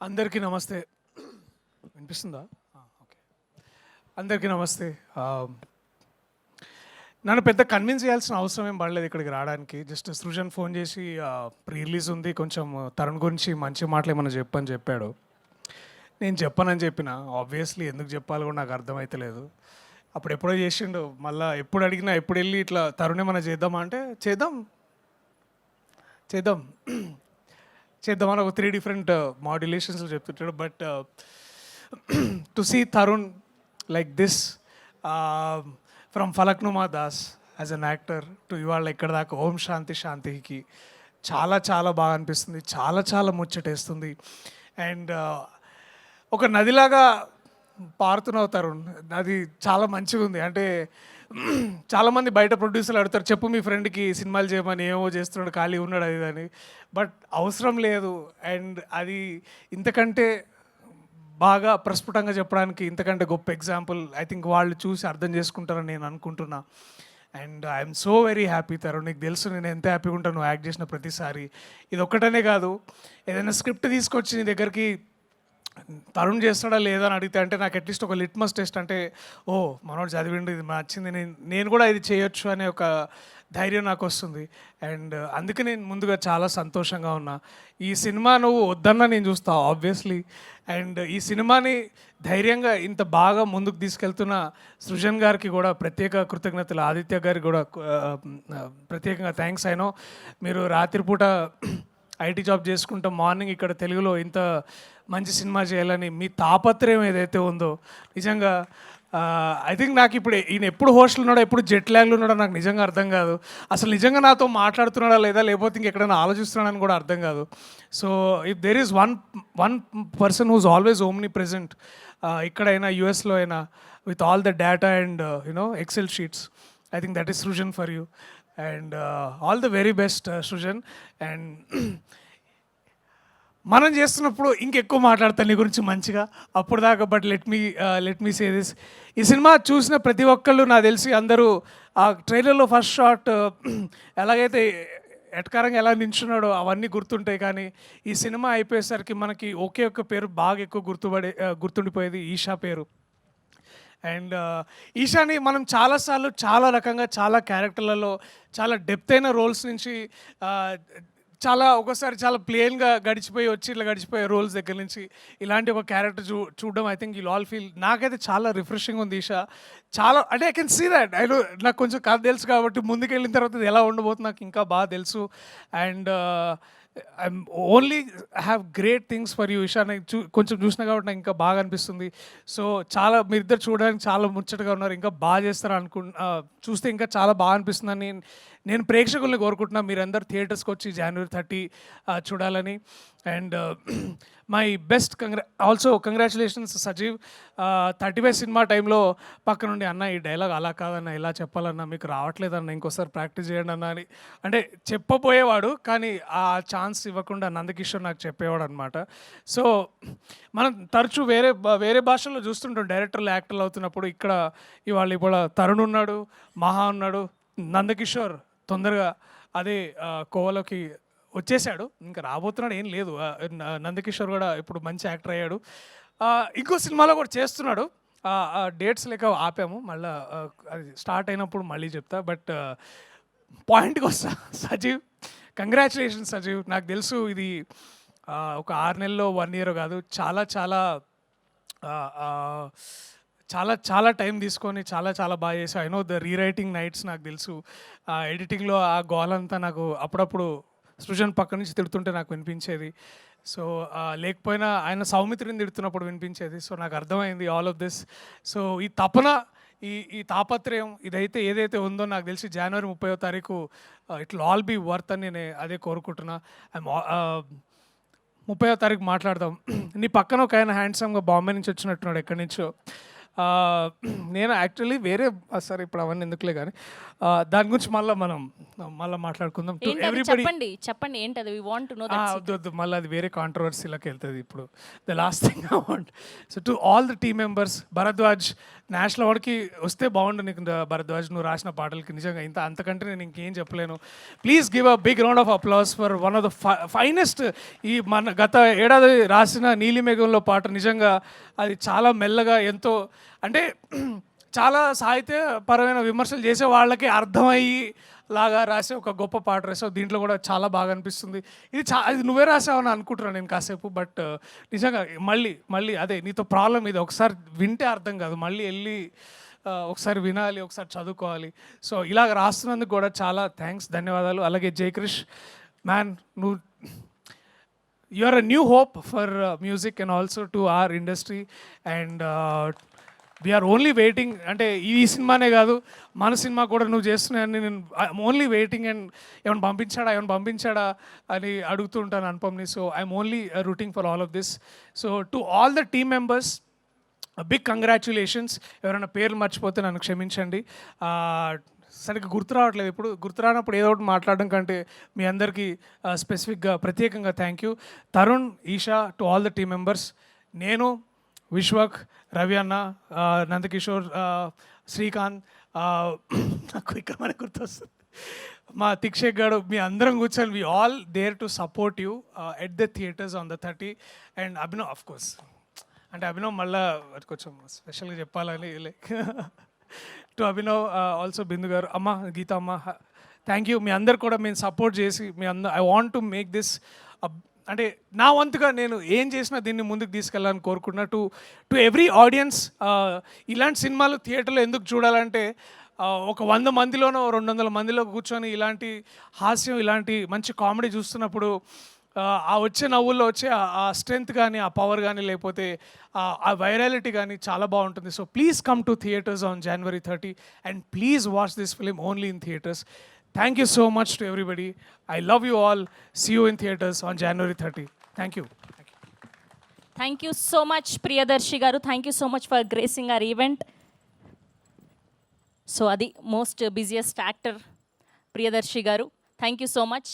అందరికీ నమస్తే. వినిపిస్తుందా? ఓకే. అందరికీ నమస్తే. నన్ను పెద్ద కన్విన్స్ చేయాల్సిన అవసరం ఏం పడలేదు ఇక్కడికి రావడానికి. జస్ట్ సృజన్ ఫోన్ చేసి ప్రీ రిలీజ్ ఉంది, కొంచెం తరుణ్ గురించి మంచి మాటలు ఏమన్నా చెప్పని చెప్పాడు. నేను చెప్పనని చెప్పిన. ఆబ్వియస్లీ ఎందుకు చెప్పాలో కూడా నాకు అర్థమైతలేదు. అప్పుడు ఎప్పుడో చేసిండు, మళ్ళీ ఎప్పుడు అడిగినా ఎప్పుడు వెళ్ళి ఇట్లా తరుణ్ ఏమన్నా చేద్దామా అంటే చేద్దాం చేద్దాం చేద్దామని ఒక 3 డిఫరెంట్ మాడ్యులేషన్స్లో చెప్తుంటాడు. But to see Tarun like this from Falaknuma Das as an actor to ఇవాళ ఇక్కడ దాకా ఓం శాంతి శాంతికి చాలా చాలా బాగా అనిపిస్తుంది. చాలా చాలా ముచ్చటేస్తుంది. అండ్ ఒక నదిలాగా పారుతున్నావు తరుణ్, అది చాలా మంచిగా ఉంది. అంటే చాలామంది బయట ప్రొడ్యూసర్లు అడుగుతారు, చెప్పు మీ ఫ్రెండ్కి సినిమాలు చేయమని, ఏమో చేస్తున్నాడు, ఖాళీ ఉన్నాడు అది అని. బట్ అవసరం లేదు. అండ్ అది ఇంతకంటే బాగా ప్రస్ఫుటంగా చెప్పడానికి ఇంతకంటే గొప్ప ఎగ్జాంపుల్ ఐ థింక్ వాళ్ళు చూసి అర్థం చేసుకుంటారని నేను అనుకుంటున్నా. And I'm so very happy Tarun. నీకు తెలుసు నేను ఎంత హ్యాపీగా ఉంటాను నువ్వు యాక్ట్ చేసిన ప్రతిసారి. ఇది ఒక్కటనే కాదు, ఏదైనా స్క్రిప్ట్ తీసుకొచ్చి నీ దగ్గరికి తరుణ్ చేస్తాడా లేదా అని అడిగితే అంటే నాకు అట్లీస్ట్ ఒక లిట్మస్ టెస్ట్, అంటే ఓ మనోడు చదివిండు, ఇది నచ్చింది, నేను కూడా ఇది చేయొచ్చు అనే ఒక ధైర్యం నాకు వస్తుంది. అండ్ అందుకే నేను ముందుగా చాలా సంతోషంగా ఉన్నా. ఈ సినిమా నువ్వు వద్దన్నా నేను చూస్తా ఆబ్వియస్లీ. అండ్ ఈ సినిమాని ధైర్యంగా ఇంత బాగా ముందుకు తీసుకెళ్తున్న సృజన్ గారికి కూడా ప్రత్యేక కృతజ్ఞతలు, ఆదిత్య గారికి కూడా ప్రత్యేకంగా థ్యాంక్స్. అయినో మీరు రాత్రిపూట ఐటీ జాబ్ చేసుకుంటూ మార్నింగ్ ఇక్కడ తెలుగులో ఇంత మంచి సినిమా చేయాలని మీ తాపత్రయం ఏదైతే ఉందో నిజంగా ఐ థింక్ నాకు ఇప్పుడు ఈయన ఎప్పుడు హోస్టల్ ఉన్నాడో ఎప్పుడు జెట్ ల్యాగ్లో ఉన్నాడో నాకు నిజంగా అర్థం కాదు. అసలు నిజంగా నాతో మాట్లాడుతున్నాడా లేదా, లేకపోతే ఇంకెక్కడైనా ఆలోచిస్తున్నాడని కూడా అర్థం కాదు. So if there is one person who's always omnipresent, ఇక్కడైనా యూఎస్లో అయినా, with all the data and you know excel sheets, I think that is Srujan for you. And all the very best Srujan. And మనం చేస్తున్నప్పుడు ఇంకెక్కువ మాట్లాడతాను నీ గురించి మంచిగా అప్పుడు దాకా. But let me say this, ఈ సినిమా చూసిన ప్రతి ఒక్కళ్ళు నాకు తెలిసి అందరూ ఆ ట్రైలర్లో ఫస్ట్ షాట్ ఎలాగైతే ఎటకారంగా ఎలా నించున్నాడో అవన్నీ గుర్తుంటాయి. కానీ ఈ సినిమా అయిపోయేసరికి మనకి ఒకే ఒక్క పేరు బాగా ఎక్కువ గుర్తుండిపోయేది, ఈషా పేరు. అండ్ ఈషాని మనం చాలాసార్లు చాలా రకంగా చాలా క్యారెక్టర్లలో చాలా డెప్త్ అయిన రోల్స్ నుంచి చాలా ఒక్కోసారి చాలా ప్లెయిన్గా గడిచిపోయి వచ్చి ఇట్లా గడిచిపోయే రోల్స్ దగ్గర నుంచి ఇలాంటి ఒక క్యారెక్టర్ చూడడం I think you all feel, నాకైతే చాలా రిఫ్రెషింగ్ ఉంది ఈషా. చాలా అంటే ఐ కెన్ సీ దట్. నాకు కొంచెం కథ తెలుసు కాబట్టి ముందుకెళ్ళిన తర్వాత ఇది ఎలా ఉండబోతుంది నాకు ఇంకా బాగా తెలుసు. And I'm only have great things for you Eesha. నాకు కొంచెం చూసినా కాబట్టి నాకు ఇంకా బాగా అనిపిస్తుంది. సో చాలా మీరిద్దరు చూడడానికి చాలా ముచ్చటగా ఉన్నారు, ఇంకా బాగా చేస్తారు చూస్తే ఇంకా చాలా బాగా అనిపిస్తుందని నేను ప్రేక్షకుల్ని కోరుకుంటున్నా. మీరందరూ థియేటర్స్కి వచ్చి January 30 చూడాలని. And my best also congratulations Sajeev. 35 cinema టైంలో పక్క నుండి అన్న ఈ డైలాగ్ అలా కాదన్న ఇలా చెప్పాలన్నా, మీకు రావట్లేదన్న ఇంకోసారి ప్రాక్టీస్ చేయండి అన్న అని అంటే చెప్పబోయేవాడు, కానీ ఆ ఛాన్స్ ఇవ్వకుండా నందకిషోర్ నాకు చెప్పేవాడు అనమాట. సో మనం తరచూ వేరే భాషల్లో చూస్తుంటాం డైరెక్టర్లు యాక్టర్లు అవుతున్నప్పుడు. ఇవాళ తరుణ్ ఉన్నాడు, మహా ఉన్నాడు, నందకిషోర్ తొందరగా అదే కోవలోకి వచ్చేసాడు, ఇంకా రాబోతున్నాడు ఏం లేదు. నందకిషోర్ కూడా ఇప్పుడు మంచి యాక్టర్ అయ్యాడు. ఇంకో సినిమాలో కూడా చేస్తున్నాడు. డేట్స్ లేక ఆపాము, మళ్ళీ అది స్టార్ట్ అయినప్పుడు మళ్ళీ చెప్తా. బట్ పాయింట్కి వస్తా, సజీవ్ కంగ్రాచులేషన్స్ సజీవ్. నాకు తెలుసు ఇది ఒక 6 నెలల్లో 1 ఇయర్ కాదు, చాలా చాలా చాలా చాలా టైం తీసుకొని చాలా చాలా బాగా చేసావు. I know the rewriting nights నాకు తెలుసు. ఎడిటింగ్లో ఆ గోల్ అంతా నాకు అప్పుడప్పుడు సృజన్ పక్క నుంచి తిడుతుంటే నాకు వినిపించేది. సో లేకపోయినా ఆయన సౌమిత్రిని తిడుతున్నప్పుడు వినిపించేది. సో నాకు అర్థమైంది ఆల్ ఆఫ్ దిస్. సో ఈ తపన, ఈ తాపత్రయం ఏదైతే ఉందో నాకు తెలిసి January 30వ తారీఖు it will all be worth అని నేను అదే కోరుకుంటున్నా. 30వ తారీఖు మాట్లాడదాం. నీ పక్కన ఒక ఆయన హ్యాండ్సమ్గా బాంబే నుంచి వచ్చినట్టున్నాడు, ఎక్కడి నుంచో. నేను యాక్చువల్లీ సరే ఇప్పుడు అవన్నీ ఎందుకులే కానీ దాని గురించి మళ్ళీ మాట్లాడుకుందాం. టు ఏంటి అది ఎవ్రీబడి చెప్పండి ఏంటి అది, వి వాంట్ టు నో వద్దు వద్దు, మళ్ళీ అది వేరే కాంట్రవర్సీలోకి వెళ్తుంది. ఇప్పుడు the last thing I want, so to all the team members, Bharadwaj national అవార్డ్కి వస్తే బాగుండు నీకు భరద్వాజ్, నువ్వు రాసిన పాటలకి నిజంగా అంతకంటే నేను ఇంకేం చెప్పలేను. Please give a big round of applause for one of the finest. ఈ మన గత ఏడాది రాసిన నీలిమేఘంలో పాట నిజంగా అది చాలా మెల్లగా ఎంతో అంటే చాలా సాహిత్యపరమైన విమర్శలు చేసే వాళ్ళకి అర్థమయ్యి లాగా రాసే ఒక గొప్ప పాట రాసావు. దీంట్లో కూడా చాలా బాగా అనిపిస్తుంది. ఇది నువ్వే రాసావని అనుకుంటున్నాను నేను కాసేపు. బట్ నిజంగా మళ్ళీ అదే నీతో ప్రాబ్లం ఇది, ఒకసారి వింటే అర్థం కాదు, మళ్ళీ వెళ్ళి ఒకసారి వినాలి, ఒకసారి చదువుకోవాలి. సో ఇలాగ రాస్తున్నందుకు కూడా చాలా థ్యాంక్స్, ధన్యవాదాలు. అలాగే జయక్రిష్ మ్యాన్, నువ్వు you are a new hope for music and also to our industry. And we're only waiting, అంటే ఈ సినిమానే కాదు మన సినిమా కూడా నువ్వు చేస్తున్నాయని నేను ఐఎమ్ ఓన్లీ వెయిటింగ్. అండ్ ఏమైనా పంపించాడా అని అడుగుతూ ఉంటాను అనుపమ్ని. So I'm only rooting for all of this. So to all the team members big congratulations. ఎవరైనా పేర్లు మర్చిపోతే నన్ను క్షమించండి. సరిగ్గా గుర్తు రానప్పుడు ఏదో ఒకటి మాట్లాడడం కంటే మీ అందరికీ స్పెసిఫిక్గా ప్రత్యేకంగా thank you. Tarun, Eesha, to all the team members, నేను, విశ్వక్, రవి అన్న, నందకిషోర్, శ్రీకాంత్, నాకు ఇక్కడ మనకు గుర్తొస్తుంది మా తిక్షేక్ గారు, మీ అందరం కూర్చొని we all there to support you at the theatres on the 30. And Abhinav of course, అంటే అభినవ్ మళ్ళీ కొంచెం స్పెషల్గా చెప్పాలని like to Abhinav, also Bindu garu, అమ్మ గీత అమ్మ, థ్యాంక్ యూ. మీ అందరు కూడా మేము సపోర్ట్ చేసి I want to make this, అంటే నా వంతుగా నేను ఏం చేసినా దీన్ని ముందుకు తీసుకెళ్ళాలని కోరుకున్నా. టు ఎవ్రీ ఆడియన్స్, ఇలాంటి సినిమాలు థియేటర్లో ఎందుకు చూడాలంటే ఒక 100 మందిలోనో 200 మందిలో కూర్చొని ఇలాంటి హాస్యం, ఇలాంటి మంచి కామెడీ చూస్తున్నప్పుడు ఆ వచ్చే నవ్వుల్లో వచ్చే ఆ స్ట్రెంగ్త్ కానీ, ఆ పవర్ కానీ, లేకపోతే ఆ వైరాలిటీ కానీ చాలా బాగుంటుంది. So please come to theatres on January 30 and please watch this film only in theatres. Thank you so much to everybody. I love you all. See you in theaters on January 30. Thank you. Thank you so much Priyadarshi garu, thank you so much for gracing our event. So అది most busiest actor Priyadarshi garu, thank you so much.